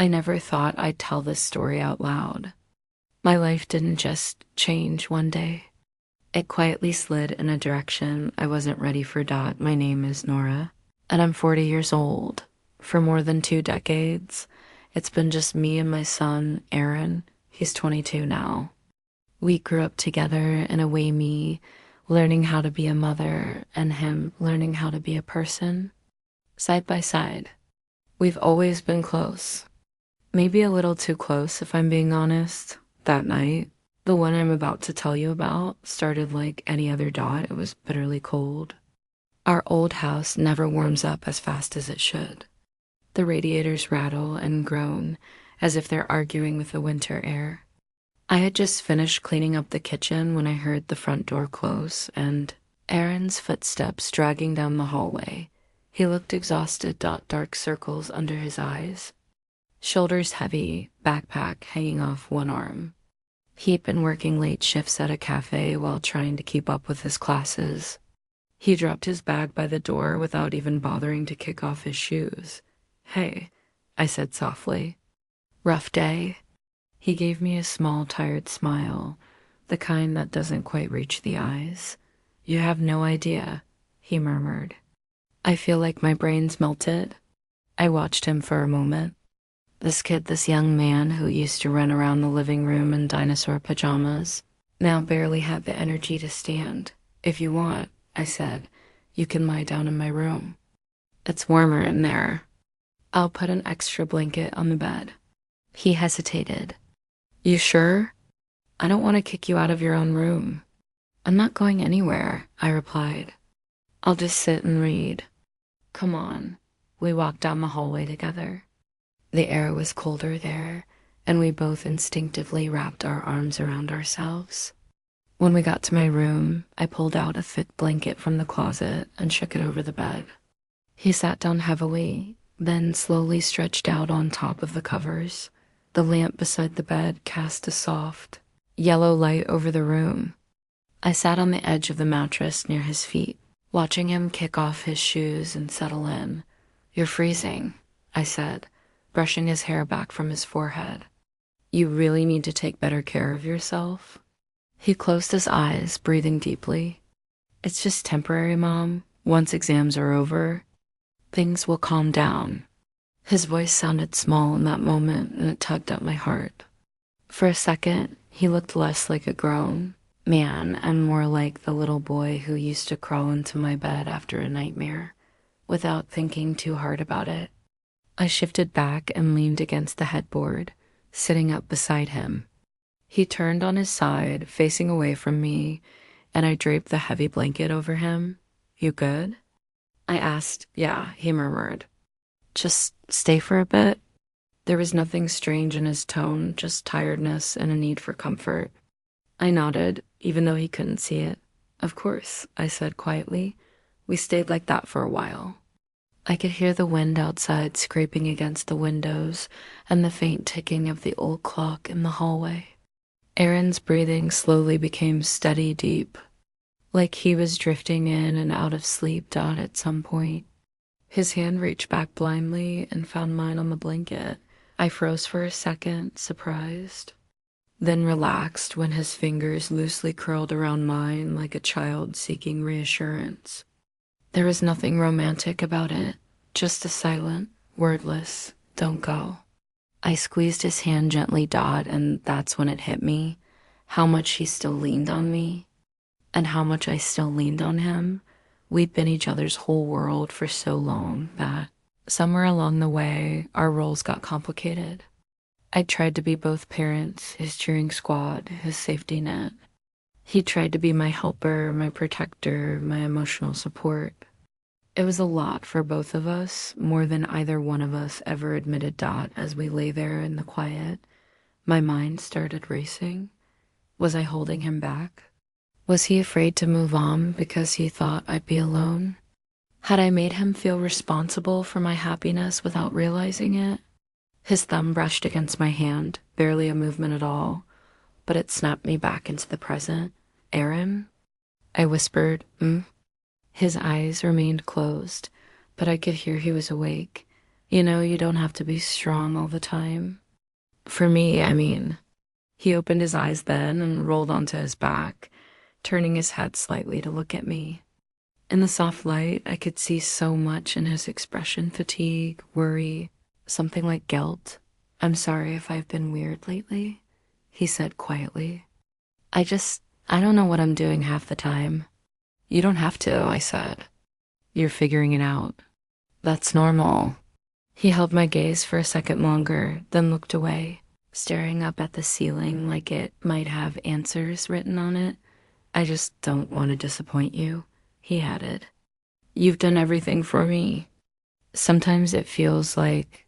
I never thought I'd tell this story out loud. My life didn't just change one day. It quietly slid in a direction I wasn't ready for. My name is Nora, and I'm 40 years old. For more than 2 decades, it's been just me and my son, Aaron. He's 22 now. We grew up together in a way, me learning how to be a mother and him learning how to be a person, side by side. We've always been close. Maybe a little too close, if I'm being honest. That night, the one I'm about to tell you about, started like any other. It was bitterly cold. Our old house never warms up as fast as it should. The radiators rattle and groan as if they're arguing with the winter air. I had just finished cleaning up the kitchen when I heard the front door close and Aaron's footsteps dragging down the hallway. He looked exhausted. Dark circles under his eyes. Shoulders heavy, backpack hanging off one arm. He'd been working late shifts at a cafe while trying to keep up with his classes. He dropped his bag by the door without even bothering to kick off his shoes. "Hey," I said softly. "Rough day?" He gave me a small, tired smile, the kind that doesn't quite reach the eyes. "You have no idea," he murmured. I feel like my brain's melted. I watched him for a moment. This young man who used to run around the living room in dinosaur pajamas, now barely had the energy to stand. "If you want," I said, "you can lie down in my room. It's warmer in there. I'll put an extra blanket on the bed." He hesitated. "You sure? I don't want to kick you out of your own room." "I'm not going anywhere," I replied. "I'll just sit and read." "Come on." We walked down the hallway together. The air was colder there, and we both instinctively wrapped our arms around ourselves. When we got to my room, I pulled out a thick blanket from the closet and shook it over the bed. He sat down heavily, then slowly stretched out on top of the covers. The lamp beside the bed cast a soft, yellow light over the room. I sat on the edge of the mattress near his feet, watching him kick off his shoes and settle in. "You're freezing," I said, brushing his hair back from his forehead. "You really need to take better care of yourself." He closed his eyes, breathing deeply. "It's just temporary, Mom. Once exams are over, things will calm down." His voice sounded small in that moment, and it tugged at my heart. For a second, he looked less like a grown man and more like the little boy who used to crawl into my bed after a nightmare, without thinking too hard about it. I shifted back and leaned against the headboard, sitting up beside him. He turned on his side, facing away from me, and I draped the heavy blanket over him. "You good?" I asked. "Yeah," he murmured. "Just stay for a bit?" There was nothing strange in his tone, just tiredness and a need for comfort. I nodded, even though he couldn't see it. "Of course," I said quietly. We stayed like that for a while. I could hear the wind outside scraping against the windows and the faint ticking of the old clock in the hallway. Aaron's breathing slowly became steady, deep, like he was drifting in and out of sleep. At some point, his hand reached back blindly and found mine on the blanket. I froze for a second, surprised, then relaxed when his fingers loosely curled around mine like a child seeking reassurance. There was nothing romantic about it, just a silent, wordless, "Don't go." I squeezed his hand gently, and that's when it hit me, how much he still leaned on me, and how much I still leaned on him. We'd been each other's whole world for so long that somewhere along the way, our roles got complicated. I tried to be both parents, his cheering squad, his safety net. He tried to be my helper, my protector, my emotional support. It was a lot for both of us, more than either one of us ever admitted. As we lay there in the quiet, my mind started racing. Was I holding him back? Was he afraid to move on because he thought I'd be alone? Had I made him feel responsible for my happiness without realizing it? His thumb brushed against my hand, barely a movement at all, but it snapped me back into the present. "Aaron?" I whispered. His eyes remained closed, but I could hear he was awake. You know, you don't have to be strong all the time. For me, I mean, he opened his eyes then and rolled onto his back, turning his head slightly to look at me. In the soft light, I could see so much in his expression: fatigue, worry, something like guilt. "I'm sorry if I've been weird lately," he said quietly. I don't know what I'm doing half the time." "You don't have to," I said. "You're figuring it out. That's normal." He held my gaze for a second longer, then looked away, staring up at the ceiling like it might have answers written on it. "I just don't want to disappoint you," he added. "You've done everything for me. Sometimes it feels like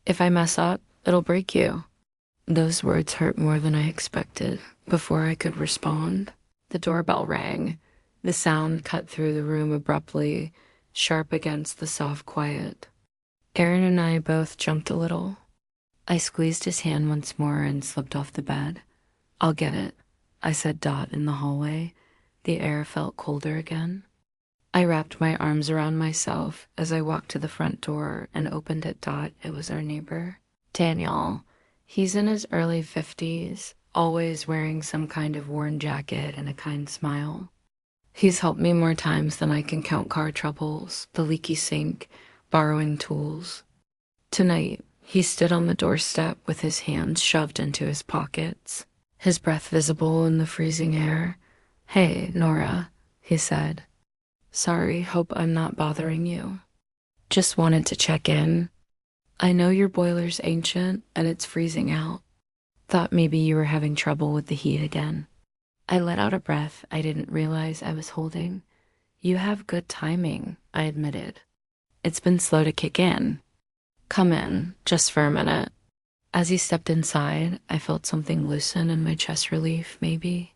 if I mess up, it'll break you." Those words hurt more than I expected. Before I could respond, the doorbell rang. The sound cut through the room abruptly, sharp against the soft quiet. Aaron and I both jumped a little. I squeezed his hand once more and slipped off the bed. "I'll get it," I said Dot in the hallway. The air felt colder again. I wrapped my arms around myself as I walked to the front door and opened it. Dot, it was our neighbor. Daniel. He's in his early 50s, always wearing some kind of worn jacket and a kind smile. He's helped me more times than I can count: car troubles, the leaky sink, borrowing tools. Tonight, he stood on the doorstep with his hands shoved into his pockets, his breath visible in the freezing air. "Hey, Nora," he said. "Sorry, hope I'm not bothering you. Just wanted to check in. I know your boiler's ancient and it's freezing out. Thought maybe you were having trouble with the heat again." I let out a breath I didn't realize I was holding. "You have good timing," I admitted. "It's been slow to kick in. Come in, just for a minute." As he stepped inside, I felt something loosen in my chest relief, maybe.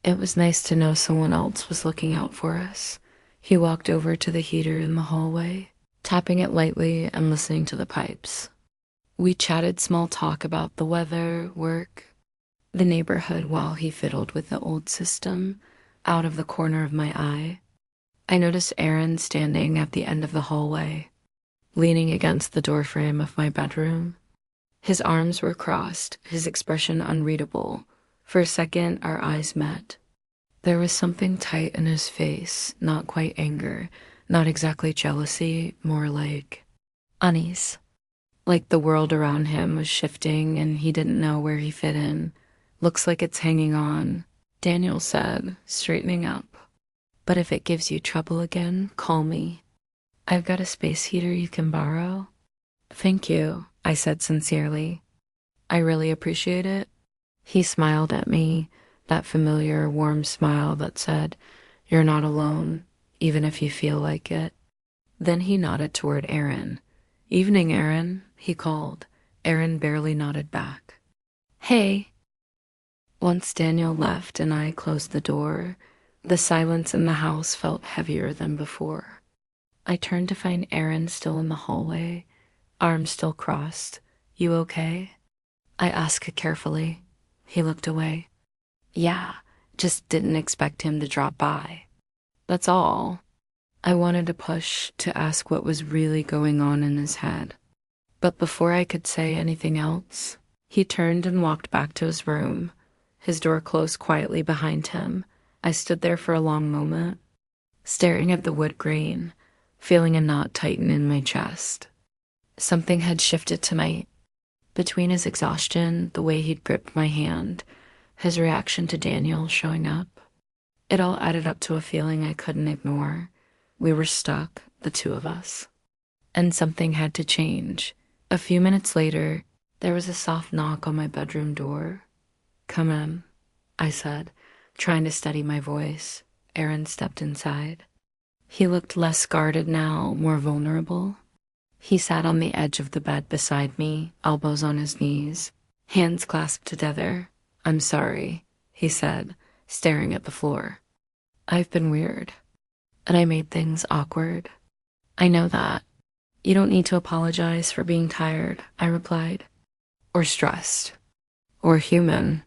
It was nice to know someone else was looking out for us. He walked over to the heater in the hallway, tapping it lightly and listening to the pipes. We chatted small talk about the weather, work, the neighborhood while he fiddled with the old system out of the corner of my eye. I noticed Aaron standing at the end of the hallway, leaning against the doorframe of my bedroom. His arms were crossed, his expression unreadable. For a second, our eyes met. There was something tight in his face, not quite anger, not exactly jealousy, more like unease. Like the world around him was shifting and he didn't know where he fit in. "Looks like it's hanging on," Daniel said, straightening up. "But if it gives you trouble again, call me. I've got a space heater you can borrow." "Thank you," I said sincerely. "I really appreciate it." He smiled at me, that familiar, warm smile that said, "You're not alone, even if you feel like it." Then he nodded toward Aaron. "Evening, Aaron," he called. Aaron barely nodded back. "Hey." Once Daniel left and I closed the door, the silence in the house felt heavier than before. I turned to find Aaron still in the hallway, arms still crossed. "You okay?" I asked carefully. He looked away. "Yeah, just didn't expect him to drop by. That's all." I wanted to push to ask what was really going on in his head. But before I could say anything else, he turned and walked back to his room. His door closed quietly behind him. I stood there for a long moment, staring at the wood grain, feeling a knot tighten in my chest. Something had shifted tonight. Between his exhaustion, the way he'd gripped my hand, his reaction to Daniel showing up, it all added up to a feeling I couldn't ignore. We were stuck, the two of us. And something had to change. A few minutes later, there was a soft knock on my bedroom door. "Come in," I said, trying to steady my voice. Aaron stepped inside. He looked less guarded now, more vulnerable. He sat on the edge of the bed beside me, elbows on his knees, hands clasped together. "I'm sorry," he said, staring at the floor. "I've been weird, and I made things awkward." "I know that. You don't need to apologize for being tired," I replied. "Or stressed. Or human."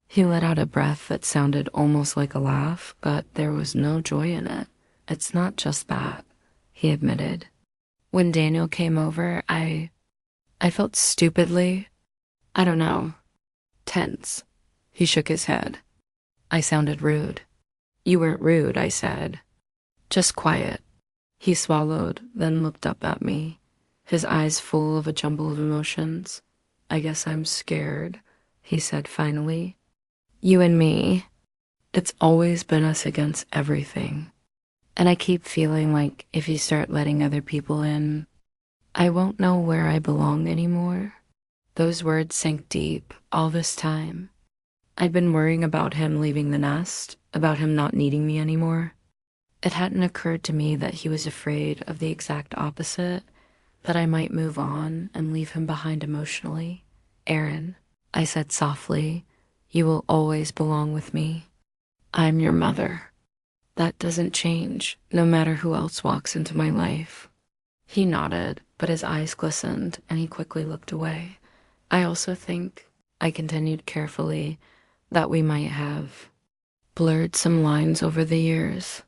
He let out a breath that sounded almost like a laugh, but there was no joy in it. "It's not just that," he admitted. When Daniel came over, I felt stupidly, I don't know, tense. He shook his head. I sounded rude. You weren't rude, I said. Just quiet. He swallowed, then looked up at me, his eyes full of a jumble of emotions. I guess I'm scared, he said finally. You and me, it's always been us against everything. And I keep feeling like if you start letting other people in, I won't know where I belong anymore. Those words sank deep all this time. I'd been worrying about him leaving the nest, about him not needing me anymore. It hadn't occurred to me that he was afraid of the exact opposite, that I might move on and leave him behind emotionally. Aaron, I said softly, you will always belong with me. I'm your mother. That doesn't change, no matter who else walks into my life. He nodded, but his eyes glistened, and he quickly looked away. I also think, I continued carefully, that we might have blurred some lines over the years.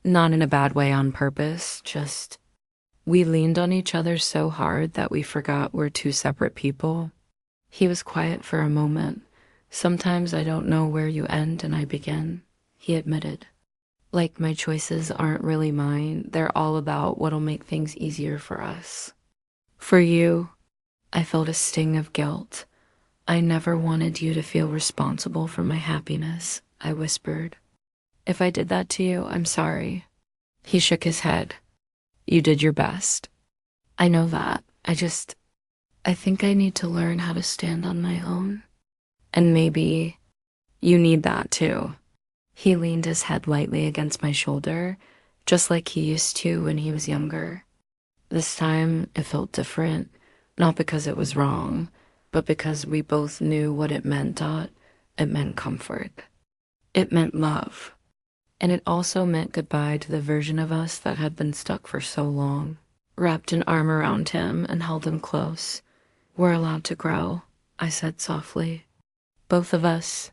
Not in a bad way on purpose, just we leaned on each other so hard that we forgot we're two separate people. He was quiet for a moment. Sometimes I don't know where you end and I begin, he admitted. Like my choices aren't really mine, they're all about what'll make things easier for us. For you, I felt a sting of guilt. I never wanted you to feel responsible for my happiness, I whispered. If I did that to you, I'm sorry. He shook his head. You did your best. I know that. I think I need to learn how to stand on my own. And maybe you need that too. He leaned his head lightly against my shoulder, just like he used to when he was younger. This time it felt different, not because it was wrong, but because we both knew what it meant, Dot. It meant comfort. It meant love. And it also meant goodbye to the version of us that had been stuck for so long. Wrapped an arm around him and held him close. We're allowed to grow, I said softly. Both of us.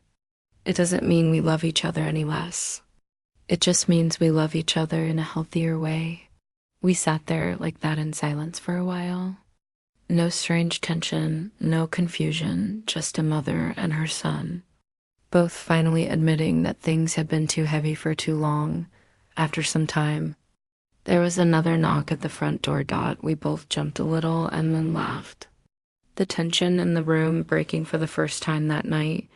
It doesn't mean we love each other any less. It just means we love each other in a healthier way. We sat there like that in silence for a while. No strange tension, no confusion, just a mother and her son. Both finally admitting that things had been too heavy for too long. After some time, there was another knock at the front door, Dot. We both jumped a little and then laughed. The tension in the room breaking for the first time that night.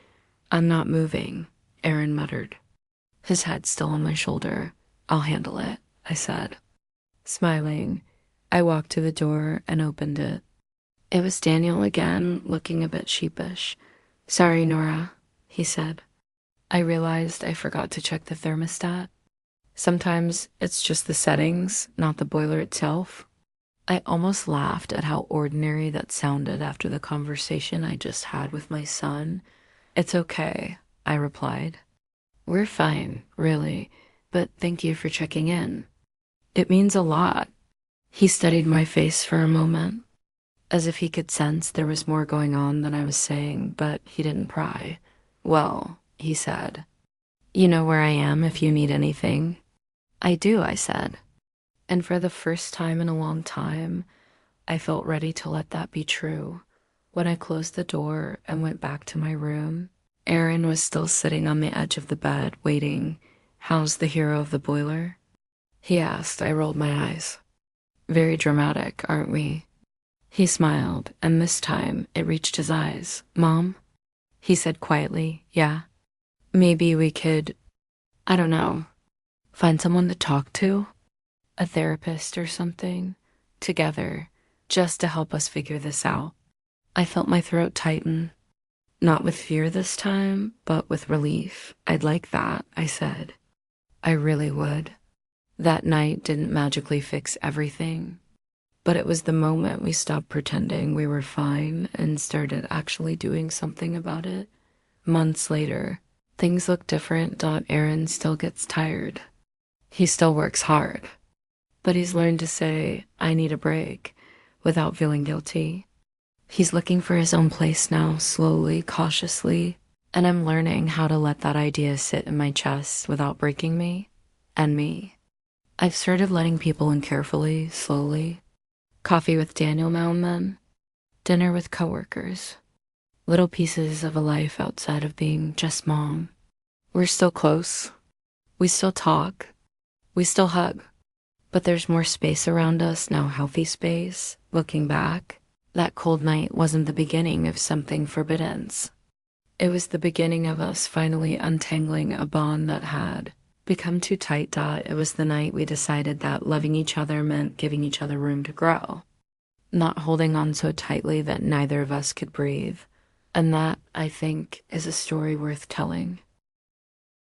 I'm not moving, Aaron muttered. His head still on my shoulder. I'll handle it, I said. Smiling, I walked to the door and opened it. It was Daniel again, looking a bit sheepish. Sorry, Nora, he said. I realized I forgot to check the thermostat. Sometimes it's just the settings, not the boiler itself. I almost laughed at how ordinary that sounded after the conversation I just had with my son. It's okay, I replied. We're fine, really, but thank you for checking in. It means a lot. He studied my face for a moment, as if he could sense there was more going on than I was saying, but he didn't pry. Well, he said, you know where I am if you need anything. I do, I said. And for the first time in a long time, I felt ready to let that be true. When I closed the door and went back to my room, Aaron was still sitting on the edge of the bed, waiting. How's the hero of the boiler? He asked. I rolled my eyes. Very dramatic, aren't we? He smiled, and this time it reached his eyes. Mom? He said quietly, yeah. Maybe we could, I don't know, find someone to talk to? A therapist or something? Together, just to help us figure this out. I felt my throat tighten. Not with fear this time, but with relief. I'd like that, I said. I really would. That night didn't magically fix everything, but it was the moment we stopped pretending we were fine and started actually doing something about it. Months later, things look different. Aaron still gets tired. He still works hard, but he's learned to say, I need a break, without feeling guilty. He's looking for his own place now, slowly, cautiously, and I'm learning how to let that idea sit in my chest without breaking me and me. I've started letting people in carefully, slowly. Coffee with Daniel now and then. Dinner with coworkers. Little pieces of a life outside of being just mom. We're still close. We still talk. We still hug. But there's more space around us now, healthy space. Looking back, that cold night wasn't the beginning of something forbidden. It was the beginning of us finally untangling a bond that had become too tight. It was the night we decided that loving each other meant giving each other room to grow, not holding on so tightly that neither of us could breathe. And that, I think, is a story worth telling.